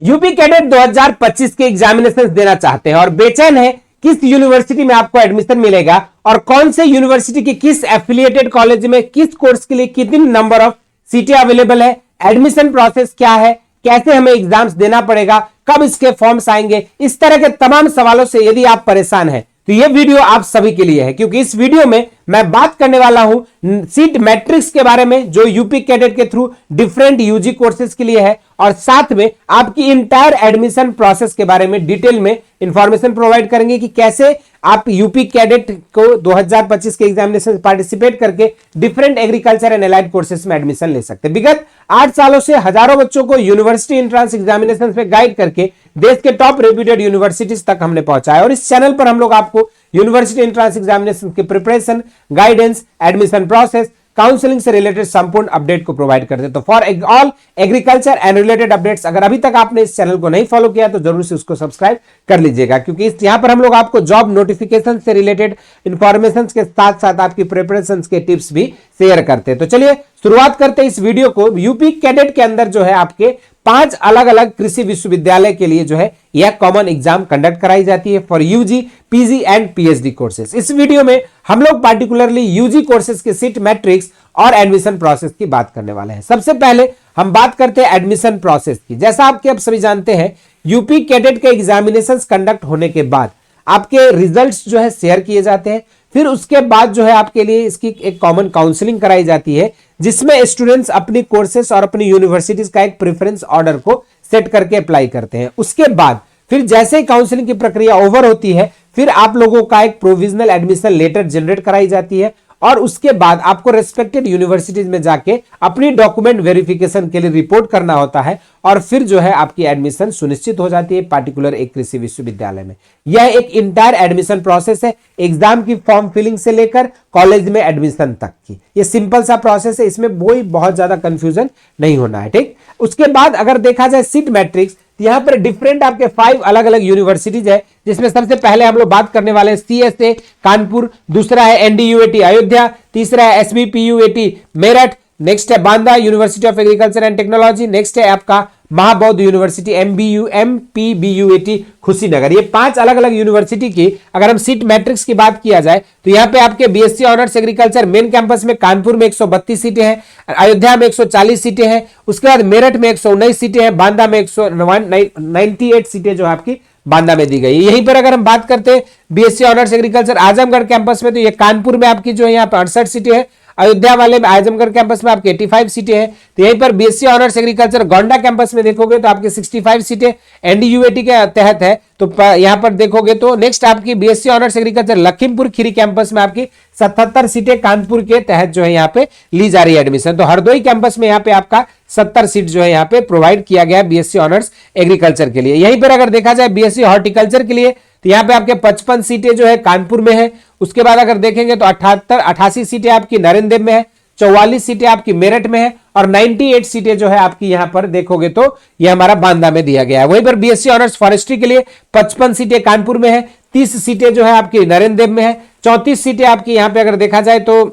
UP cadet 2025 के examination देना चाहते हैं और बेचैन है किस यूनिवर्सिटी में आपको एडमिशन मिलेगा और कौन से यूनिवर्सिटी के किस एफिलिएटेड कॉलेज में किस कोर्स के लिए कितनी नंबर ऑफ सीटें अवेलेबल है, एडमिशन प्रोसेस क्या है, कैसे हमें एग्जाम्स देना पड़ेगा, कब इसके फॉर्म्स आएंगे, इस तरह के तमाम सवालों से यदि आप परेशान हैं तो यह वीडियो आप सभी के लिए है, क्योंकि इस वीडियो में मैं बात करने वाला हूं सीट मैट्रिक्स के बारे में जो यूपी कैडेट के थ्रू डिफरेंट यूजी कोर्सेज के लिए है और साथ में आपकी इंटायर एडमिशन प्रोसेस के बारे में डिटेल में इंफॉर्मेशन प्रोवाइड करेंगे कि कैसे आप यूपी कैडेट को 2025 के एग्जामिनेशन पार्टिसिपेट करके different agriculture and allied courses में एडमिशन ले सकते हैं। विगत 8 सालों से हजारों बच्चों को यूनिवर्सिटी एंट्रेंस एग्जामिनेशन में गाइड करके देश के टॉप रेप्यूटेड यूनिवर्सिटीज तक हमने पहुंचाया और इस चैनल पर हम लोग आपको यूनिवर्सिटी एंट्रेंस एग्जामिनेशन की preparation, guidance, admission process, counselling से रिलेटेड संपूर्ण अपडेट को प्रोवाइड करते हैं। तो for all agriculture and related updates अगर अभी तक आपने इस चैनल को नहीं फॉलो किया तो जरूर से उसको सब्सक्राइब कर लीजिएगा, क्योंकि यहां पर हम लोग आपको जॉब नोटिफिकेशन से रिलेटेड इंफॉर्मेशन के साथ साथ आपकी प्रिपरेशन के टिप्स भी शेयर करते हैं। तो चलिए शुरुआत करते हैं इस वीडियो को। यूपी कैडेट के अंदर जो है आपके 5 अलग अलग कृषि विश्वविद्यालय के लिए जो है यह कॉमन एग्जाम कंडक्ट कराई जाती है for UG, PG and PhD courses. इस वीडियो में हम लोग पार्टिकुलरली यूजी कोर्सेज के सीट मैट्रिक्स और एडमिशन प्रोसेस की बात करने वाले हैं। सबसे पहले हम बात करते हैं एडमिशन प्रोसेस की। जैसा आपके अब सभी जानते हैं, यूपी कैडेट के एग्जामिनेशंस कंडक्ट होने के बाद आपके रिजल्ट्स जो है शेयर किए जाते हैं। फिर उसके बाद जो है आपके लिए इसकी एक कॉमन काउंसलिंग कराई जाती है जिसमें स्टूडेंट्स अपनी कोर्सेस और अपनी यूनिवर्सिटीज का एक प्रेफरेंस ऑर्डर को सेट करके अप्लाई करते हैं। उसके बाद फिर जैसे ही काउंसलिंग की प्रक्रिया ओवर होती है फिर आप लोगों का एक प्रोविजनल एडमिशन लेटर जनरेट कराई जाती है और उसके बाद आपको रेस्पेक्टेड यूनिवर्सिटीज में जाके अपनी डॉक्यूमेंट वेरिफिकेशन के लिए रिपोर्ट करना होता है और फिर जो है आपकी एडमिशन सुनिश्चित हो जाती है पार्टिकुलर एक कृषि विश्वविद्यालय में। यह एक इंटायर एडमिशन प्रोसेस है, एग्जाम की फॉर्म फिलिंग से लेकर कॉलेज में एडमिशन तक की। ये सिंपल सा प्रोसेस है, इसमें कोई बहुत ज्यादा कंफ्यूजन नहीं होना है। ठीक, उसके बाद अगर देखा जाए सीट मैट्रिक्स, यहां पर डिफरेंट आपके 5 अलग अलग यूनिवर्सिटीज है, जिसमें सबसे पहले हम लोग बात करने वाले हैं सीएसए कानपुर, दूसरा है एनडीयूएटी अयोध्या, तीसरा है एसबीपीयूएटी मेरठ, नेक्स्ट है Banda university of agriculture and technology, next है आपका महाबौद्ध यूनिवर्सिटी एमपीबीयूएटी खुशीनगर। ये 5 अलग अलग यूनिवर्सिटी की अगर हम सीट मैट्रिक्स की बात किया जाए तो यहाँ पे आपके BSc honours agriculture main campus में कानपुर में 132 सीटें हैं, अयोध्या में 140 सीटें हैं, उसके बाद मेरठ में 119 सीटें हैं, बांदा में 198 सीटें जो आपकी बांदा में दी गई। यहीं पर अगर हम बात करते हैं BSc honours agriculture Azamgarh campus में तो ये कानपुर में आपकी जो है यहाँ पे 68 सीटें हैं, अयोध्या वाले में आजमगढ़ कैंपस में आपके 85 सीटें हैं। तो यहीं पर BSc honours agriculture Gonda campus में देखोगे तो आपके 65 सीटें एनडीयूएटी के तहत है। तो यहां पर देखोगे तो नेक्स्ट आपकी BSc honours agriculture Lakhimpur Kheri campus में आपकी 77 सीटें कानपुर के तहत जो है यहाँ पे ली जा रही है एडमिशन। तो हरदोई कैंपस में यहाँ पे आपका 70 सीट जो है यहाँ पे प्रोवाइड किया गया है बीएससी ऑनर्स एग्रीकल्चर के लिए। यहीं पर अगर देखा जाए बीएससी हॉर्टिकल्चर के लिए तो यहाँ पे आपके 55 सीटें जो है कानपुर में है। उसके बाद अगर देखेंगे तो 88 सीटें आपकी नरेंद्र में है, 44 सीटें आपकी मेरठ में है और 98 सीटें जो है आपकी यहां पर देखोगे तो ये हमारा बांदा में दिया गया है। वहीं पर बीएससी ऑनर्स फॉरेस्ट्री के लिए 55 सीटें कानपुर में है, 30 सीटें जो है आपकी नरेंद्र में है, 34 सीटें आपकी यहां पे अगर देखा जाए तो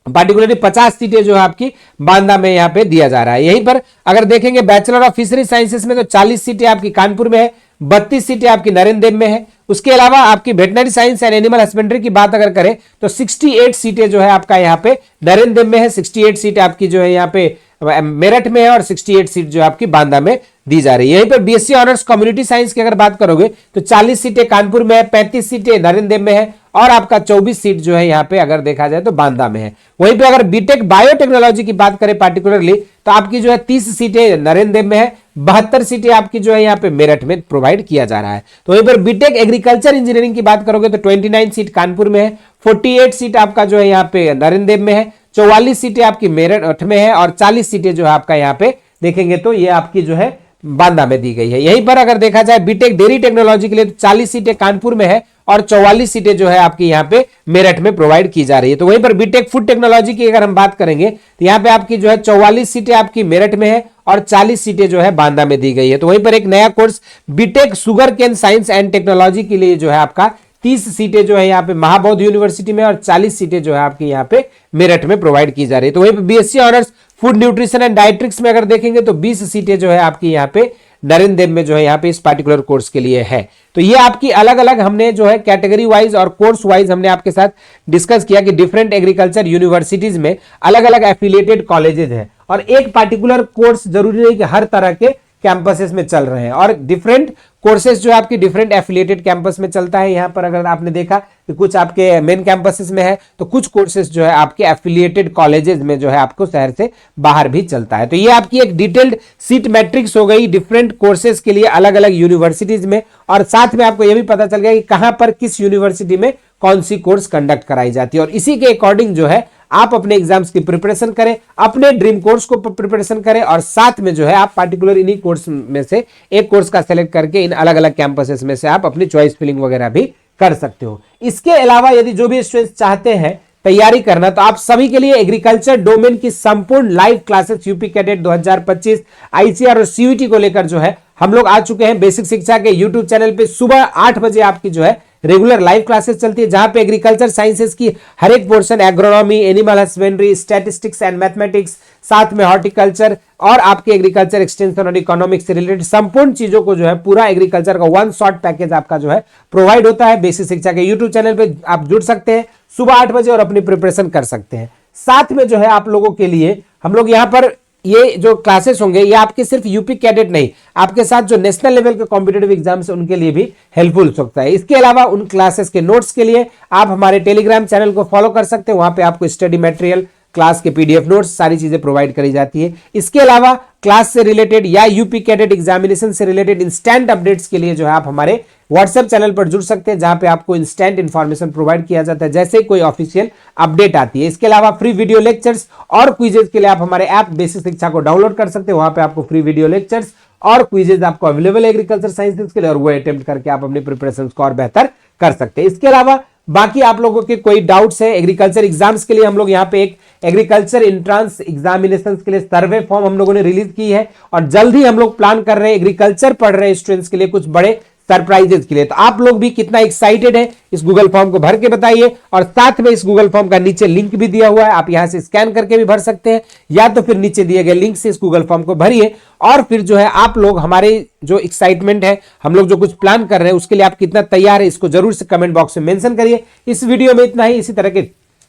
पार्टिकुलरली 50 सीटें जो है आपकी बांदा में यहां पे दिया जा रहा है। यहीं पर अगर देखेंगे बैचलर ऑफ फिशरी साइंसेस में तो 40 सीटें आपकी कानपुर में है, 32 सीटें आपकी नरेंद्र में है। उसके अलावा आपकी veterinary science and animal husbandry की बात अगर करें तो 68 सीटें जो है आपका यहाँ पे नरेंद्र में है, 68 सीट आपकी जो है यहाँ पे मेरठ में है और 68 सीट जो आपकी बांदा में दी जा रही है। यहीं पर बीएससी ऑनर्स कम्युनिटी साइंस की अगर बात करोगे तो 40 सीटें कानपुर में है, 35 सीटें नरेंद्र में है और आपका 24 सीट जो है यहाँ पे अगर देखा जाए तो बांदा में है। वहीं पे अगर बीटेक बायोटेक्नोलॉजी की बात करें पार्टिकुलरली तो आपकी जो है 30 सीटें नरेंद्र में है, 72 सीटें आपकी जो है यहाँ पे मेरठ में प्रोवाइड किया जा रहा है। तो वहीं पर बीटेक एग्रीकल्चर इंजीनियरिंग की बात करोगे तो 29 सीट कानपुर में है, 48 सीट आपका जो है यहाँ पे नरेंद्र में है, 44 सीटें आपकी मेरठ में है और 40 सीटें जो है आपका यहाँ पे देखेंगे तो ये आपकी जो है बांदा में दी गई है। यहीं पर अगर देखा जाए बीटेक डेयरी टेक्नोलॉजी के लिए तो 40 सीटें कानपुर में है और 44 सीटें जो है आपकी यहाँ पे मेरठ में प्रोवाइड की जा रही है। तो वहीं पर बीटेक फूड टेक्नोलॉजी की अगर हम बात करेंगे तो यहाँ पे आपकी जो है 44 सीटें आपकी मेरठ में है और 40 सीटें जो है बांदा में दी गई है। तो वहीं पर एक नया course BTech sugarcane science and technology के लिए जो है आपका 30 सीटें जो है यहाँ पे महाबौद्ध यूनिवर्सिटी में और 40 सीटें जो है आपकी यहाँ पे मेरठ में प्रोवाइड की जा रही है। तो वहीं पे BSc honours food nutrition and dietetics में अगर देखेंगे तो 20 सीटें जो है आपकी यहाँ पे नरेंद्र देव में जो है यहाँ पे इस पार्टिकुलर कोर्स के लिए है। तो ये आपकी अलग अलग हमने जो है कैटेगरी वाइज और कोर्स वाइज हमने आपके साथ डिस्कस किया कि डिफरेंट एग्रीकल्चर यूनिवर्सिटीज में अलग अलग एफिलिएटेड कॉलेजेस हैं और एक पार्टिकुलर कोर्स जरूरी नहीं कि हर तरह के कैंपसेस में चल रहे हैं और डिफरेंट कोर्सेज जो आपकी डिफरेंट एफिलिएटेड कैंपस में चलता है। यहां पर अगर आपने देखा कि कुछ आपके मेन कैंपसेस में है तो कुछ कोर्सेज जो है आपके एफिलिएटेड कॉलेजेस में जो है आपको शहर से बाहर भी चलता है। तो ये आपकी एक डिटेल्ड सीट मैट्रिक्स हो गई डिफरेंट कोर्सेज के लिए अलग अलग यूनिवर्सिटीज में, और साथ में आपको यह भी पता चल गया कि कहां पर किस यूनिवर्सिटी में कौन सी कोर्स कंडक्ट कराई जाती है और इसी के अकॉर्डिंग जो है आप अपने एग्जाम्स की प्रिपरेशन करें, अपने ड्रीम कोर्स को प्रिपरेशन करें और साथ में जो है आप पार्टिकुलर इन्हीं कोर्स में से एक कोर्स का सेलेक्ट करके इन अलग अलग कैंपसेस में से आप अपनी चॉइस फिलिंग वगैरह भी कर सकते हो। इसके अलावा यदि जो भी स्टूडेंट्स चाहते हैं तैयारी करना तो आप सभी के लिए एग्रीकल्चर डोमेन की संपूर्ण live classes UP cadet 2025 ICR और सीयूईटी को लेकर जो है हम लोग आ चुके हैं। बेसिक शिक्षा के यूट्यूब चैनल पे सुबह 8 बजे आपकी जो है रेगुलर लाइव क्लासेस चलती है जहां पे एग्रीकल्चर साइंसेस की हर एक portion, agronomy, animal husbandry, statistics and mathematics, साथ में हॉर्टिकल्चर और आपके एग्रीकल्चर एक्सटेंशन और इकोनॉमिक्स से रिलेटेड संपूर्ण चीजों को जो है पूरा एग्रीकल्चर का वन शॉट पैकेज आपका जो है प्रोवाइड होता है। बेसिक शिक्षा के यूट्यूब चैनल पे आप जुड़ सकते हैं सुबह 8 बजे और अपनी प्रिपरेशन कर सकते हैं। साथ में जो है आप लोगों के लिए हम लोग यहाँ पर ये जो क्लासेस होंगे ये आपके सिर्फ यूपी कैडेट नहीं, आपके साथ जो नेशनल लेवल के कॉम्पिटिटिव एग्जाम्स है उनके लिए भी हेल्पफुल हो सकता है। इसके अलावा उन क्लासेस के नोट्स के लिए आप हमारे टेलीग्राम चैनल को फॉलो कर सकते हैं, वहां पे आपको स्टडी मटेरियल, क्लास के पीडीएफ नोट्स, सारी चीजें प्रोवाइड करी जाती है। इसके अलावा क्लास से रिलेटेड या यूपी कैडेट एग्जामिनेशन से रिलेटेड इंस्टेंट अपडेट्स के लिए जो है आप हमारे व्हाट्सएप चैनल पर जुड़ सकते हैं जहां पे आपको इंस्टेंट इंफॉर्मेशन प्रोवाइड किया जाता है जैसे कोई ऑफिशियल अपडेट आती है। इसके अलावा फ्री वीडियो लेक्चर्स और क्विजेज के लिए आप हमारे ऐप बेसिक शिक्षा को डाउनलोड कर सकते हैं, वहां पे आपको फ्री वीडियो लेक्चर्स और क्विजेज आपको अवेलेबल है एग्रीकल्चर साइंसेस के लिए और वो अटेम्प्ट करके आप अपनी प्रिपरेशन को और बेहतर कर सकते हैं। इसके अलावा बाकी आप लोगों के कोई डाउट्स है एग्रीकल्चर एग्जाम्स के लिए हम लोग यहाँ पे एक एग्रीकल्चर एंट्रेंस एग्जामिनेशन के लिए सर्वे फॉर्म हम लोगों ने रिलीज की है और जल्द ही हम लोग प्लान कर रहे हैं एग्रीकल्चर पढ़ रहे स्टूडेंट्स के लिए कुछ बड़े सरप्राइजेस के लिए। तो आप लोग भी कितना एक्साइटेड है इस गूगल फॉर्म को भर के बताइए और साथ में इस गूगल फॉर्म का नीचे लिंक भी दिया हुआ है, आप यहां से स्कैन करके भी भर सकते हैं या तो फिर नीचे दिए गए लिंक से इस गूगल फॉर्म को भरिए और फिर जो है आप लोग हमारे जो एक्साइटमेंट है हम लोग जो कुछ प्लान कर रहे हैं उसके लिए आप कितना तैयार है इसको जरूर से कमेंट बॉक्स में मेंशन करिए। इस वीडियो में इतना ही, इसी तरह के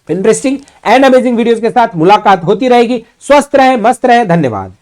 इंटरेस्टिंग एंड अमेजिंग वीडियोस के साथ मुलाकात होती रहेगी। स्वस्थ रहें, मस्त रहें, धन्यवाद।